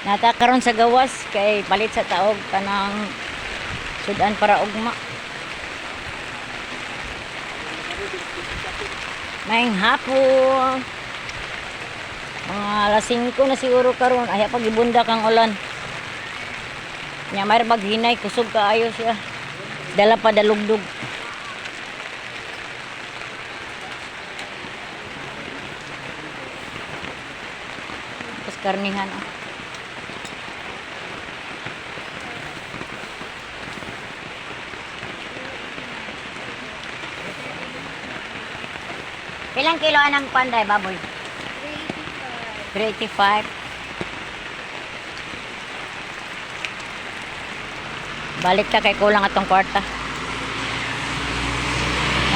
Nata karon sa gawas kay palit sa taog kanang sudan para ugma. Maayong hapon. Mga alas 5 na siguro karon. Ay pagibunda kang ulan. Nya may maghinay kusog kaayo siya. Dala pa dalugdog. Tapos karnihan oh. Ilang kilo ang panday, baboy? 385. Balik ka kay kulang atong kwarta.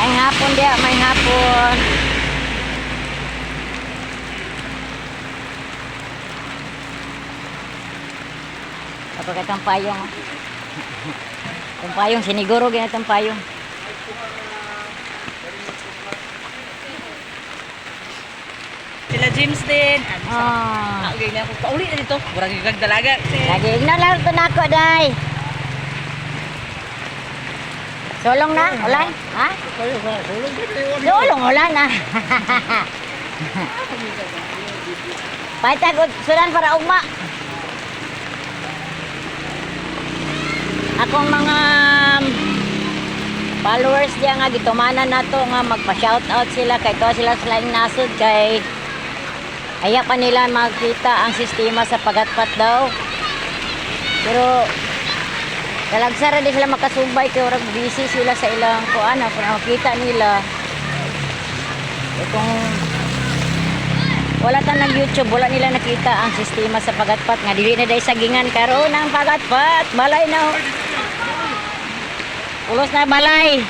May hapon dia, may hapon. Kapag itong payong. Itong payong, siniguro gina itong payong. Sila James din. Ah. Okay na ako. Pauli na dito. Murag yung dalaga. Lagi, ignalar to na ako, day. Solong na, ulan? Ha? Solong, ulan na. Paitag, sudan para ugma. Akong mga followers diya nga gitumanan nato nga magpa-shoutout sila kay to sila laing nasod kay aya pa nila makita ang sistema sa pagatpat daw. Pero talagsara di sila makasubay kay orag busy sila sa ilang kuan para makita nila. E kung wala ta nag YouTube, wala nila nakita ang sistema sa pagatpat nga dili na day sagingan karon ang pagatpat. Balay na. Ulos na balay.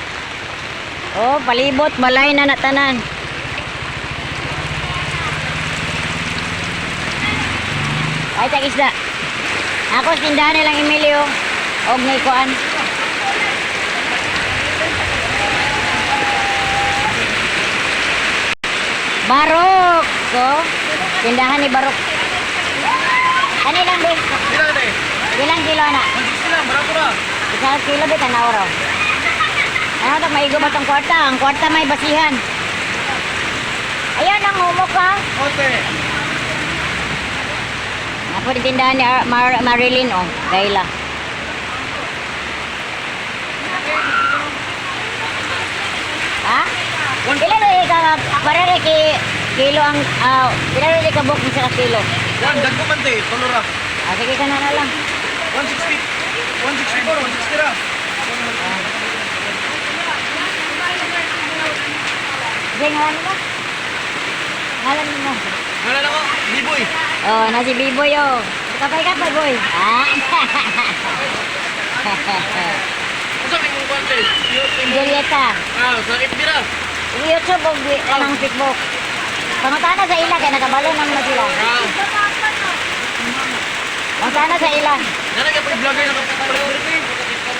Oh, palibot balay na natanan. Ay tag isda. Ako tindahan nilang Emilio og ni kuan. Barok. So, tindahan ni Barok. Ano lang be? Ilang kilo na? Isang kilo ba tanaw raw? Ano ito, maigo ba itong kwarta? Ang kwarta may basihan. Ayan ang humok ka. Okay. Ako din tindahan ni Marilyn, oh. Gayla. Ha? Ilan rin ka, para rin kilo ang, ilan rin ka book mo sa kilo? Yan, dagko man te. Tulura. Sige ka na lang. 160. 164. 160 ra. Sige, ngalan mo? Ngalan mo. Ngalan ako, Biboy. Oh, nasi Biboy, oh. Kapay-kapay, boy. Ah? Asa may mong kwante? Julieta. Sa Itbira. YouTube o kanang Facebook. Pangutana sa ila, kaya nakabalo naman na sila. Pangutana sa ila. Nana ka vlogger na kapag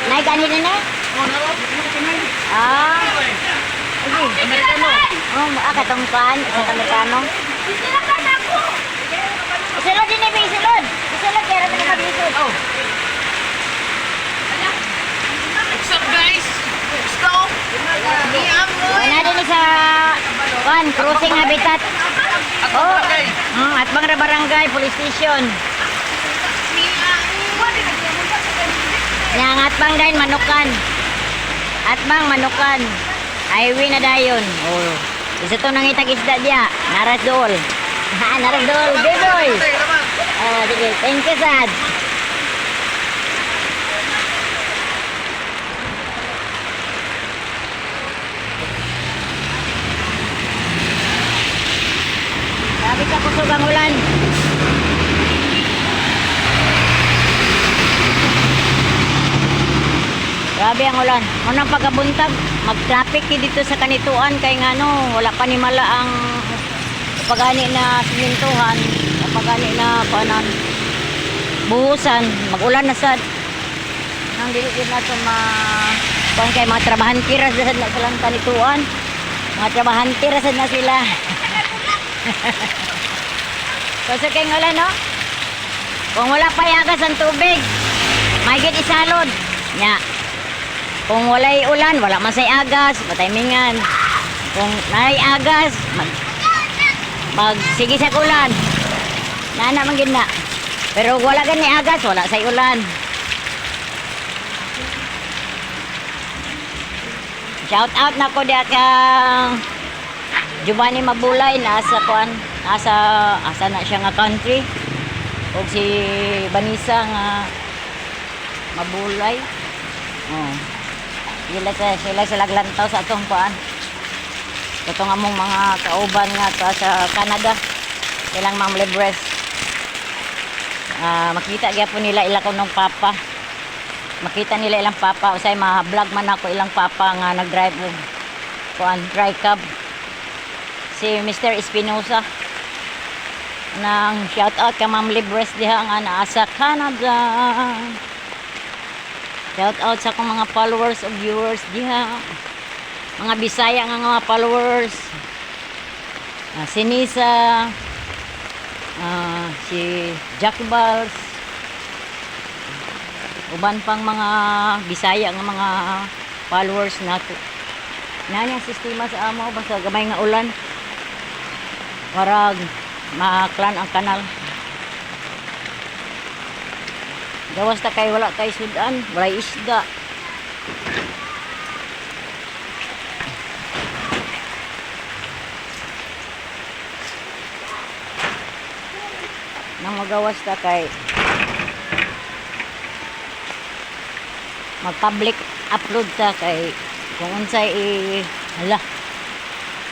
Nay, kanina na? Ah. Sige. Amerikano. Oh, katong pan, isang Amerikano. Isulod din eh, isulod. Isulod, kaya naman nakabisod. Oh. What's up guys? Stop. Wala din sa pan, crossing habitat. Oh, Atbang Barangay, Police Station. Yang Atbang din, Manukan. Atbang, Manukan. Highway na dayon. Oh. Isa to nang itag isda diya. Narasdol. Narasdol, Biboy. Sige, thank you, Sad. Sabi ka kusog ang ulan. Grabe ang ulan. Unang pagkabuntag, mag-traffic dito sa kanituan kay ngano, wala pa ni mala ang pagani na simintuhan, pagani na panan buhusan, mag-ulan na sad. Nang dili din nato kay mga trabahante ra sad na silang kanituan. Mga trabahante ra sad na sila. Kasi kay ulan no? Kung wala pa yagas ang tubig, mahigit isalod. Nya. Kung walay ulan, wala man say agas, pataymingan. Kung may agas, sige sa ulan. Nana man gid na. Pero wala gani agas, wala say ulan. Shout out na ko diya ka Giovanni Mabulay, nasa asa na siya nga country. O si Vanessa nga Mabulay. Oh. Sila lantaw sa atong kuan. Ito nga mong mga kauban nga sa Canada. Ilang Ma'am Libres. Makita gyapon nila ilakaw ng papa. Makita nila ilang papa. Usay ma-vlog man ako ilang papa nga nag-drive og kuan dry cab. Si Mr. Espinosa. Nang shout out ka Ma'am Libres diha nga naa sa Canada. Shout out sa akong mga followers o viewers diha. Mga Bisaya nga mga followers. Si Nisa, si Jack Balls. Uban pang mga Bisaya nga mga followers nato. Nani ang sistema sa amo basta gamay nga ulan. Warag maklan ang kanal. Gawas ta kay wala kay sudan, wala isda. Nang magawas ta kay mag-public upload ta kay kung unsay hala.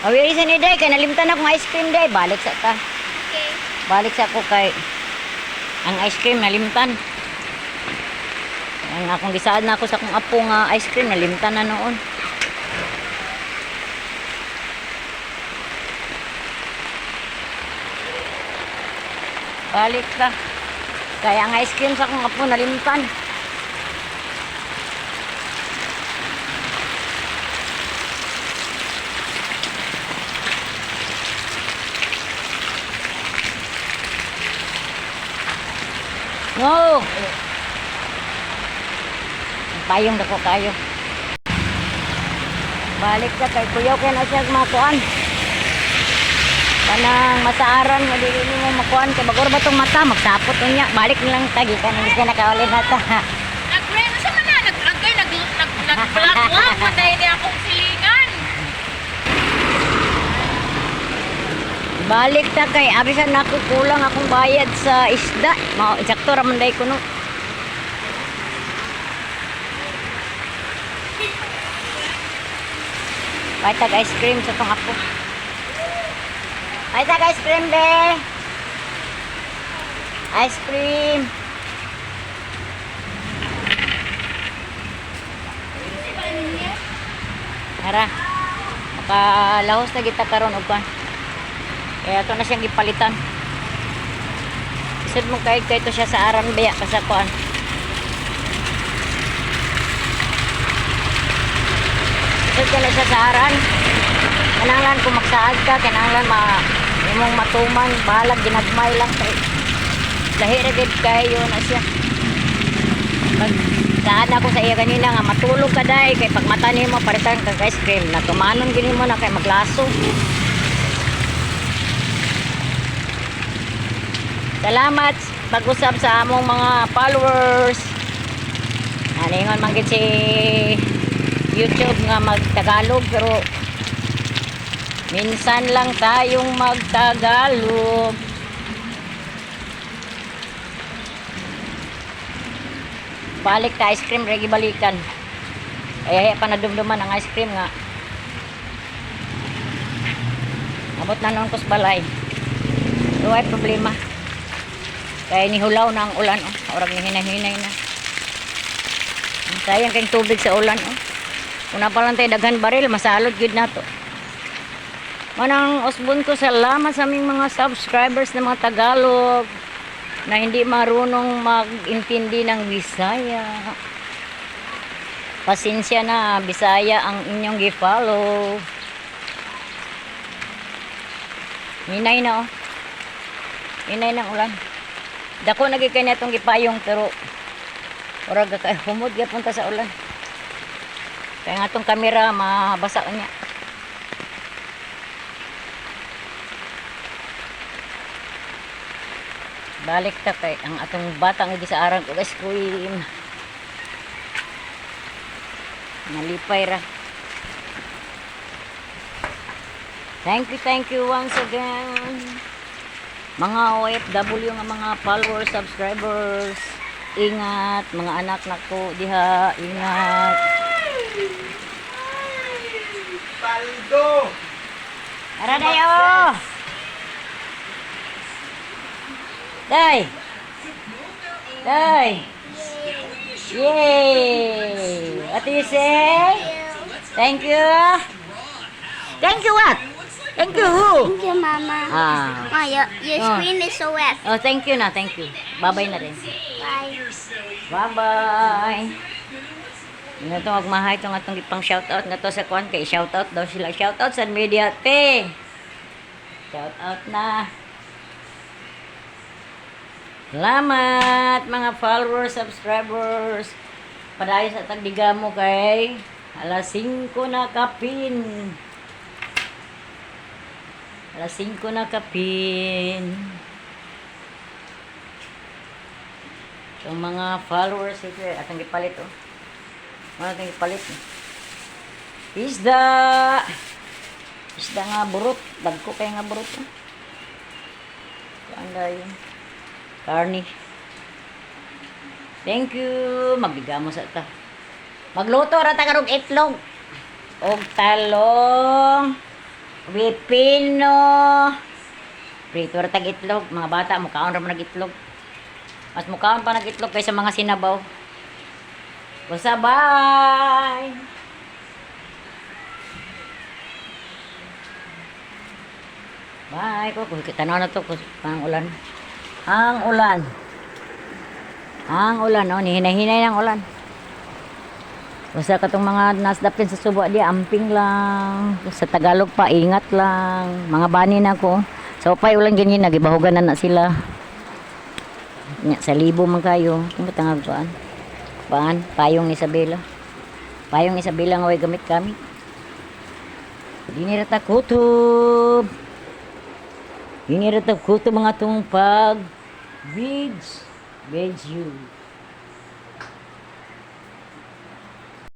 Awiri sa ni day kay nalimtan ako ng ice cream day, balik sa ta. Okay. Balik sa ko kay ang ice cream nalimtan. Ang akong gisaad na ako sa akong apo nga ice cream, nalimtan na noon. Balik ka. Kaya ang ice cream sa akong apo nalimtan. No! Payong dako kayo. Balik ka kay kuyaw kay na siya makuan. Kanang masaaran mo dili mo makuan kay bagor ba tong mata magsapot unya. Balik na lang tagi ka nang isa nakauli na ta. Nag-reno sa mana, nag-agay, nag-black man dahil di akong silingan. Balik ta kay abisan nako kulang akong bayad sa isda. Mao eksakto ra man day kuno. Paitag ice cream sa tong apo. Paitag ice cream be. Ice cream. Tara. Makalahos na kita karon og kan. Kaya ito na siyang gipalitan. Isod mo kay ito siya sa aran beya kasakuan. Isod ka na siya sa aran. Kananglan kung magsaad ka, kananglan imong matuman, balag ginagmay lang kay lahi ra gid kayo na siya. Saan ako sa iya kanina nga matulog ka day kay pag mata nimo paritan kag ice cream na tumanon gini mo na kay maglaso. Salamat pag-usap sa among mga followers. Aningon man gid si YouTube nga magtagalog pero minsan lang tayong magtagalog. Balik ta ice cream regi balikan. Ay pa nadumduman ang ice cream nga. Abot na noon ko sa balay. Pero ay problema. Kaya nihulaw na ang ulan, oh. Orag ni hinay-hinay na. Sayang kayong tubig sa ulan, oh. Kung napalang tayo daghan baril, masalod good na to. Manang usbon ko, salamat sa aming mga subscribers na mga Tagalog na hindi marunong mag-intindi ng Bisaya. Pasensya na, Bisaya ang inyong gi-follow. Hinay na, oh. Hinay ng ulan. Dako nagi kanya itong gipayong pero ora ga humod punta sa ulan. Kaya nga itong kamera mabasa niya. Balik ta kay ang atong batang gisaaran ko guys screen. Nalipay ra. Thank you once again. Mga OFW nga mga followers, subscribers. Ingat mga anak nako diha, ingat. Paldo! Ara dayo. Day. Day. Yay. What do you say? Thank you. Thank you what? Thank you who? Thank you, Mama. Ah. Oh, your Oh. screen is so wet. Oh, thank you na, thank you. Bye-bye na rin. Bye. Bye-bye. Nga ito, magmahay ito nga itong ipang shoutout nga to sa kuwan. Kay shoutout daw sila. Shoutout sa media, te. Shoutout na. Salamat mga followers, subscribers. Padayo sa tagdiga mo kay alas 5 na kapin. Alas 5 na kapin. Itong mga followers ito, atang ipalit oh. Ano atang ipalit? Isda! Isda nga burot. Dagko kaya nga burot. Oh. Anda yun. Carney. Thank you. Magbigamo sa ta. Magluto ra ta karong itlog. Og talong. Pipino. Prito ra tag itlog. Mga bata mukaon ra man nag-itlog. Mas mukaon pa nag-itlog kaysa mga sinabaw. Basta bye. Bye ko tanaw na to pang ulan. Ang ulan. Ang ulan, oh, hinay-hinay ng ulan. Basta katong mga nasdapin sa Subo, di amping lang. Sa Tagalog pa, ingat lang. Mga bani na ko. Sa upay ulan ganyan, nagibahugan na sila. Sa libo man kayo. Kung matangag paan? Paan? Payong ni Isabela. Payong ni Isabela nga way gamit kami. Di nila takutob. Di nila takutob mga itong pag Vids you.